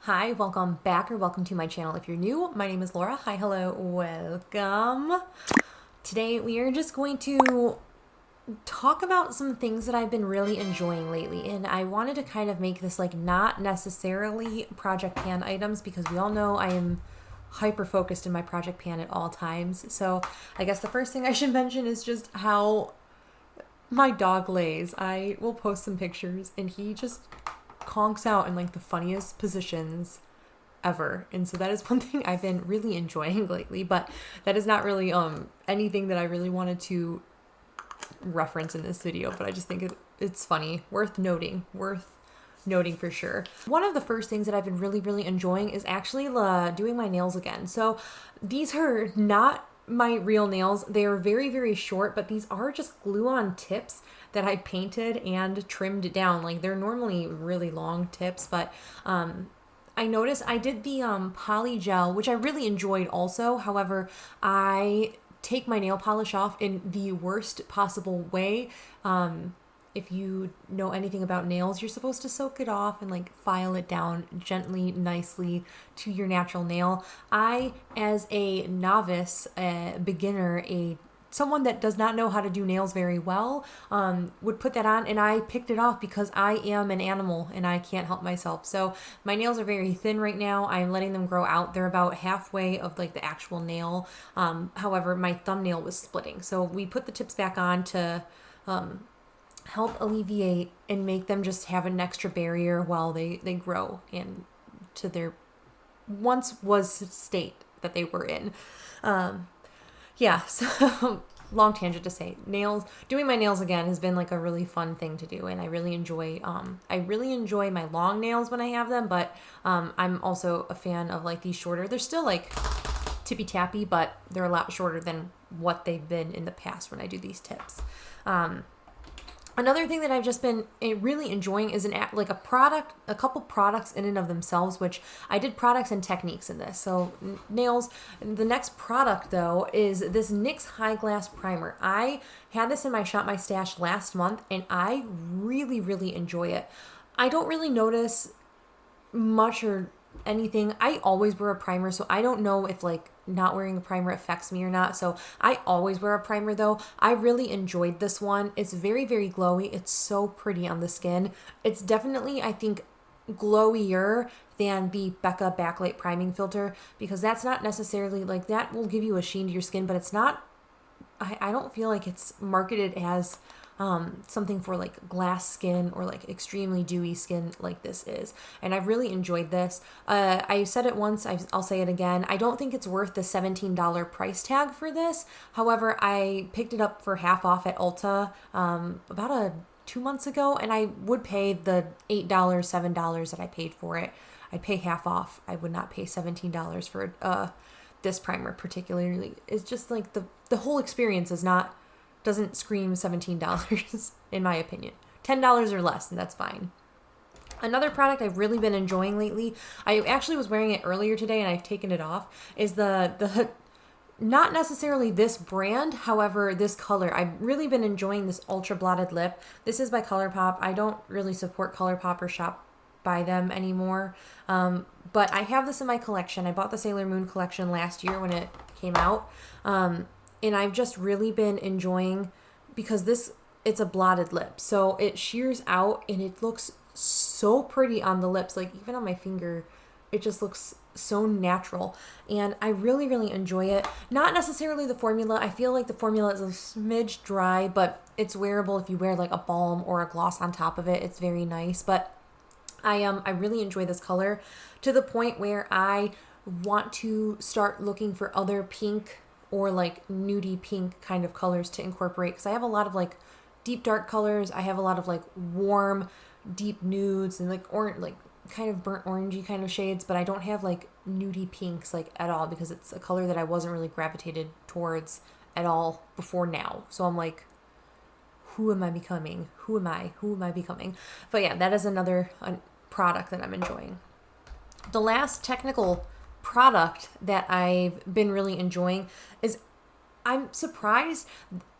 Hi, welcome back or welcome to my channel. If you're new, my name is Laura. Hi, hello, welcome. Today we are just going to talk about some things that I've been really enjoying lately, and I wanted to kind of make this like not necessarily project pan items because we all know I am hyper focused in my project pan at all times. So I guess the first thing I should mention is just how my dog lays. I will post some pictures and he just conks out in like the funniest positions ever, and so that is one thing I've been really enjoying lately, but that is not really anything that I really wanted to reference in this video, but I just think it's funny, worth noting for sure. One of the first things that I've been really enjoying is actually doing my nails again. So these are not my real nails. They are very short, but these are just glue-on tips that I painted and trimmed down. Like they're normally really long tips, but I noticed I did the poly gel, which I really enjoyed also. However, I take my nail polish off in the worst possible way. If you know anything about nails, you're supposed to soak it off and like file it down gently, nicely to your natural nail. I, as a novice, beginner, someone that does not know how to do nails very well, would put that on, and I picked it off because I am an animal and I can't help myself. So my nails are very thin right now. I'm letting them grow out. They're about halfway of like the actual nail. However, my thumbnail was splitting. So we put the tips back on to help alleviate and make them just have an extra barrier while they grow into their once was state that they were in. Yeah, so long tangent to say, doing my nails again has been like a really fun thing to do, and I really enjoy my long nails when I have them, but I'm also a fan of like these shorter. They're still like tippy tappy, but they're a lot shorter than what they've been in the past when I do these tips. Another thing that I've just been really enjoying is a couple products in and of themselves, which I did products and techniques in this. So nails. The next product though is this NYX High Glass Primer. I had this in my Shop My Stash last month and I really enjoy it. I don't really notice much or anything. I always wear a primer, so I don't know if like not wearing a primer affects me or not. So I always wear a primer though. I really enjoyed this one. It's very glowy. It's so pretty on the skin. It's definitely, I think, glowier than the Becca Backlight priming filter, because that's not necessarily like that will give you a sheen to your skin, but it's not, I don't feel like it's marketed as something for like glass skin or like extremely dewy skin like this is. And I've really enjoyed this. I said it once, I'll say it again. I don't think it's worth the $17 price tag for this. However, I picked it up for half off at Ulta about 2 months ago, and I would pay the $8, $7 that I paid for it. I'd pay half off. I would not pay $17 for this primer particularly. It's just like the whole experience doesn't scream $17 in my opinion. $10 or less, and that's fine. Another product I've really been enjoying lately, I actually was wearing it earlier today and I've taken it off, is the not necessarily this brand, however, this color. I've really been enjoying this Ultra Blotted Lip. This is by Colourpop. I don't really support Colourpop or shop by them anymore, but I have this in my collection. I bought the Sailor Moon collection last year when it came out. And I've just really been enjoying, because it's a blotted lip. So it shears out and it looks so pretty on the lips. Like even on my finger, it just looks so natural. And I really enjoy it. Not necessarily the formula. I feel like the formula is a smidge dry, but it's wearable if you wear like a balm or a gloss on top of it. It's very nice. But I really enjoy this color to the point where I want to start looking for other pink or like nudie pink kind of colors to incorporate, because I have a lot of like deep dark colors. I have a lot of like warm deep nudes and like orange, like kind of burnt orangey kind of shades, but I don't have like nudie pinks like at all, because it's a color that I wasn't really gravitated towards at all before now. So I'm like, who am I becoming? Who am I becoming? But yeah, that is another product that I'm enjoying. The last technical product that I've been really enjoying is, I'm surprised,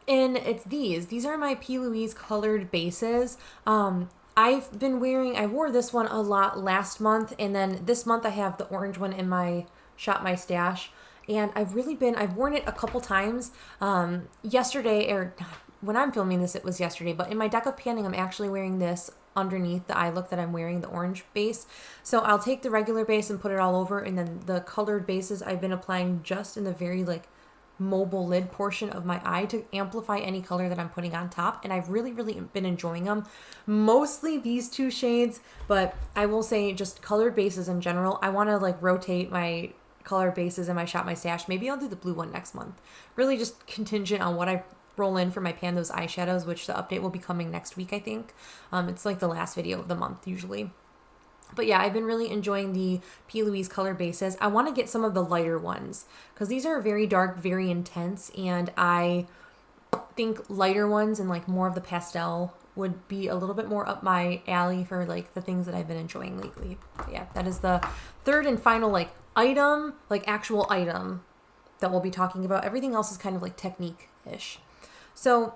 and it's these are my P. Louise colored bases. I wore this one a lot last month, and then this month I have the orange one in my Shop My Stash, and I've worn it a couple times. Yesterday, or when I'm filming this, it was yesterday, but in my deck of panning, I'm actually wearing this underneath the eye look that I'm wearing, the orange base. So I'll take the regular base and put it all over, and then the colored bases I've been applying just in the very like mobile lid portion of my eye to amplify any color that I'm putting on top, and I've really been enjoying them. Mostly these two shades, but I will say just colored bases in general, I want to like rotate my color bases in my Shop My Stash. Maybe I'll do the blue one next month. Really just contingent on what I roll in for my Pan Those eyeshadows, which the update will be coming next week, I think. It's like the last video of the month usually. But yeah, I've been really enjoying the P. Louise color bases. I want to get some of the lighter ones because these are very dark, very intense, and I think lighter ones and like more of the pastel would be a little bit more up my alley for like the things that I've been enjoying lately. But yeah, that is the third and final like item, like actual item that we'll be talking about. Everything else is kind of like technique-ish. So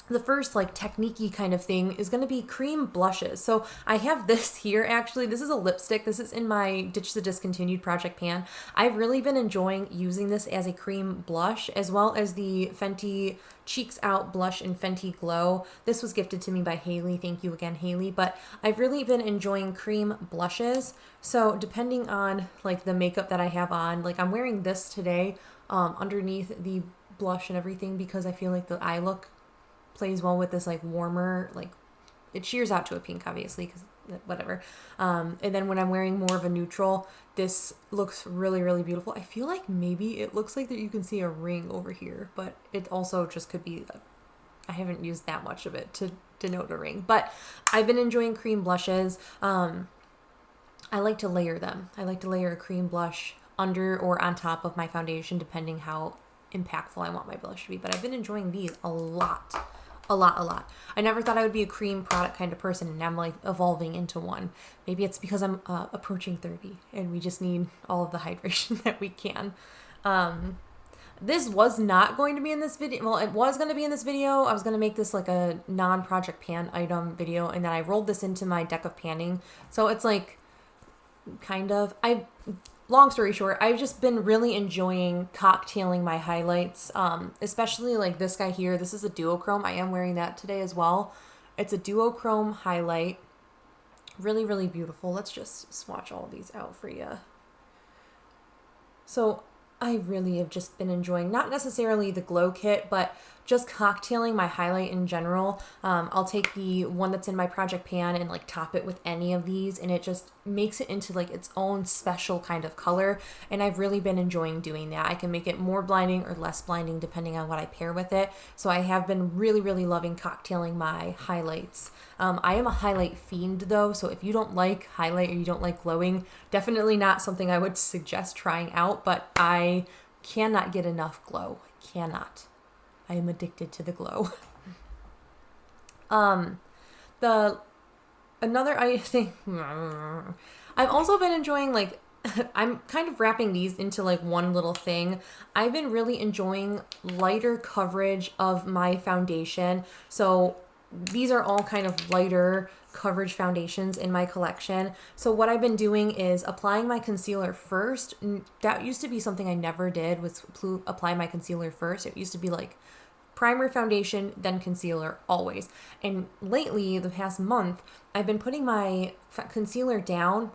the first like technique-y kind of thing is going to be cream blushes. So I have this here actually. This is a lipstick. This is in my Ditch the Discontinued project pan. I've really been enjoying using this as a cream blush, as well as the Fenty Cheeks Out blush in Fenty Glow. This was gifted to me by Haley. Thank you again, Haley. But I've really been enjoying cream blushes. So depending on like the makeup that I have on, like I'm wearing this today underneath the blush and everything because I feel like the eye look plays well with this like warmer, like it sheers out to a pink obviously because whatever. And then when I'm wearing more of a neutral, this looks really beautiful. I feel like maybe it looks like that you can see a ring over here, but it also just could be, I haven't used that much of it to denote a ring. But I've been enjoying cream blushes. I like to layer them. I like to layer a cream blush under or on top of my foundation depending how impactful I want my blush to be. But I've been enjoying these a lot. I never thought I would be a cream product kind of person, and I'm like evolving into one. Maybe it's because I'm approaching 30 and we just need all of the hydration that we can. This was not going to be in this video. Well, it was going to be in this video. I was going to make this like a non-project pan item video, and then I rolled this into my deck of panning. So it's like kind of, long story short, I've just been really enjoying cocktailing my highlights, especially like this guy here. This is a duochrome. I am wearing that today as well. It's a duochrome highlight. Really beautiful. Let's just swatch all these out for you. So I really have just been enjoying not necessarily the glow kit, but just cocktailing my highlight in general. I'll take the one that's in my project pan and like top it with any of these, and it just makes it into like its own special kind of color, and I've really been enjoying doing that. I can make it more blinding or less blinding depending on what I pair with it. So I have been really loving cocktailing my highlights. I am a highlight fiend though, so if you don't like highlight or you don't like glowing, definitely not something I would suggest trying out, but I cannot get enough glow. Cannot. I am addicted to the glow. Another thing, I've also been enjoying like, I'm kind of wrapping these into like one little thing. I've been really enjoying lighter coverage of my foundation. So these are all kind of lighter coverage foundations in my collection. So what I've been doing is applying my concealer first. That used to be something I never did, was apply my concealer first. It used to be like primer, foundation, then concealer, always. And lately, the past month, I've been putting my concealer down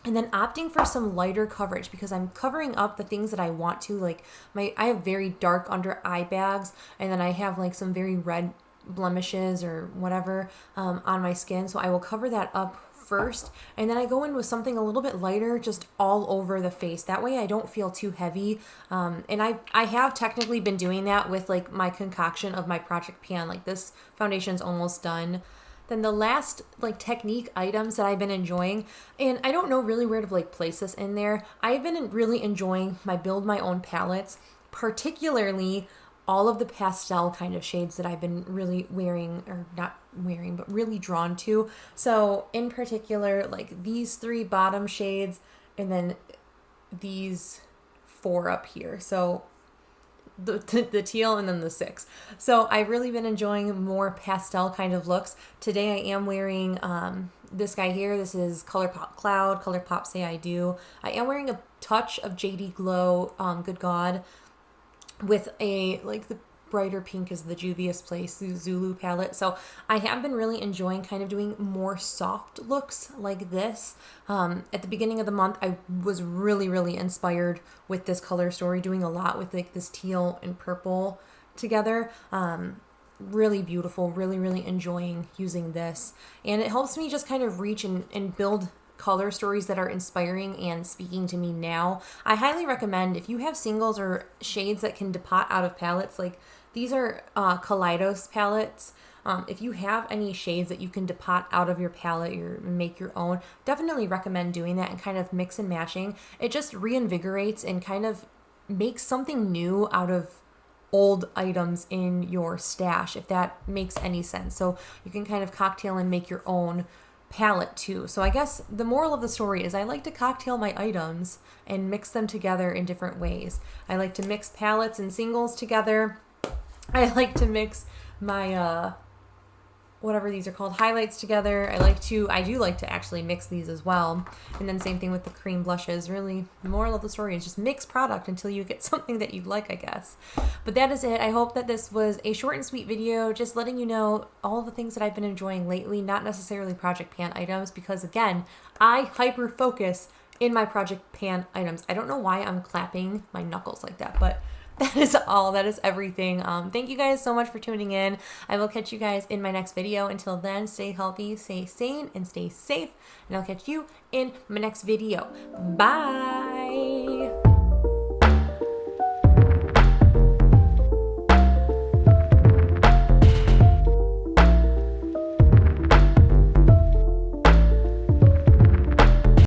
and then opting for some lighter coverage because I'm covering up the things that I want to. Like I have very dark under eye bags, and then I have like some very red blemishes or whatever on my skin. So I will cover that up first, and then I go in with something a little bit lighter just all over the face. That way I don't feel too heavy. And I have technically been doing that with like my concoction of my project pan. Like this foundation's almost done. Then the last like technique items that I've been enjoying, and I don't know really where to like place this in there. I've been really enjoying my build my own palettes, particularly all of the pastel kind of shades that I've been really wearing, or not wearing, but really drawn to. So in particular, like these 3 bottom shades, and then these 4 up here. So the teal and then the 6. So I've really been enjoying more pastel kind of looks. Today I am wearing this guy here. This is Colourpop Cloud, Colourpop Say I Do. I am wearing a touch of JD Glow, Good God, with a, like, the brighter pink is the Juvia's Place, the Zulu palette. So I have been really enjoying kind of doing more soft looks like this. At the beginning of the month, I was really inspired with this color story, doing a lot with like this teal and purple together. Really beautiful, really enjoying using this. And it helps me just kind of reach and build color stories that are inspiring and speaking to me now. I highly recommend, if you have singles or shades that can depot out of palettes, like these are Kaleidos palettes. If you have any shades that you can depot out of your palette or make your own, definitely recommend doing that and kind of mix and matching. It just reinvigorates and kind of makes something new out of old items in your stash, if that makes any sense. So you can kind of cocktail and make your own palette too. So I guess the moral of the story is I like to cocktail my items and mix them together in different ways. I like to mix palettes and singles together. I like to mix my whatever these are called, highlights together. I do like to actually mix these as well. And then same thing with the cream blushes. Really, the moral of the story is just mix product until you get something that you like, I guess. But that is it. I hope that this was a short and sweet video, just letting you know all the things that I've been enjoying lately, not necessarily Project Pan items, because again, I hyper focus in my Project Pan items. I don't know why I'm clapping my knuckles like that, but that is all. That is everything. Thank you guys so much for tuning in. I will catch you guys in my next video. Until then, stay healthy, stay sane, and stay safe. And I'll catch you in my next video. Bye.